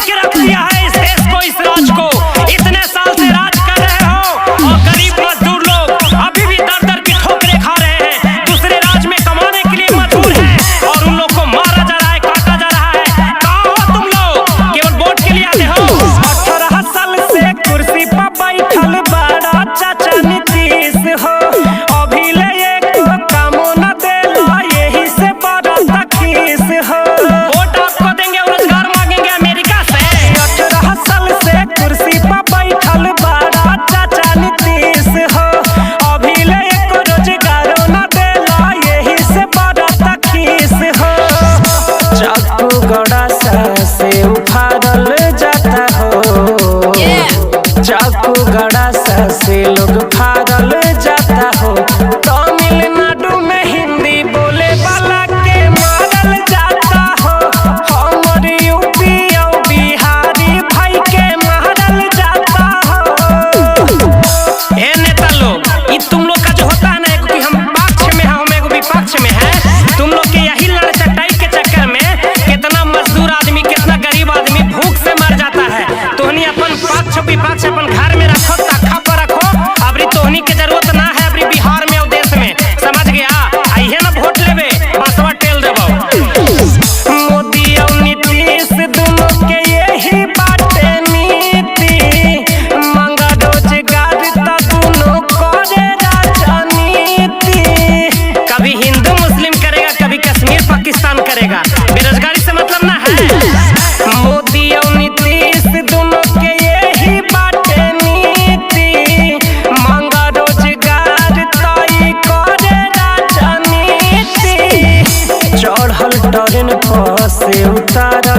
के रख दिया है इस देश को, इस राज को। इतने साल से राज कर रहे हो और गरीब मजदूर लोग अभी भी दर दर की ठोकरें खा रहे हैं, दूसरे राज में कमाने के लिए मजबूर हैं और उन लोग को मारा जा रहा है, काटा जा रहा है। कहाँ हो तुम लोग? केवल वोट के लिए आते हो। 18 साल से कुर्सी पर बैठल बड़ा चाचा नीतीश हो, अभी ले एको कामो न देला, यही से बड़ा तखीस हो। वोट आपको देंगे और रोजगार मांगेंगे अमेरिका से। 18 साल से कुर्सी पर बैठल बड़ा चाचा नीतीश हो, अभी ले एको रोजगारो न देला, यही से बड़ा तखीस हो। चाकू गड़ा से उखाड़ल जाता हो, चाकू गड़ा से लोग फाड़ल जाता हो। तमिलनाडु में हिंदी बोले वाला के मारल जाता हो, हमर यूपी और बिहारी भाई के मारल जाता हो। ए नेता लोग, ये तुम लोग का जो होता है ना, कि हम पक्ष में हैं, हम एगो विपक्ष में हैं, तुम लोग के यही लड़ चटाई के चक्कर में कितना मजदूर आदमी, कितना गरीब आदमी भूख से मर जाता है। तोहनी अपन पक्ष विपक्ष अपन घर में रखो, तखा पर रखो। अबरी तोहनी के जरूरत ना है अबरी बिहार में और देश में, समझ गया? आइए ना वोट लेवे, बसवा टेल देबो। मोदी और नीतीश दोनों के यही बाटे नीति, मांगा रोजगार त दोनों करे राजनीति। कभी हिंदू मुस्लिम करेगा, कभी कश्मीर पाकिस्तान करेगा। बेरोजगारी से मतलब ना है। मोदी और नीतीश दोनों के यही बाटे नीति, मांगा रोजगार तई करे राजनीति। चढ़ल ट्रेन पर से उतार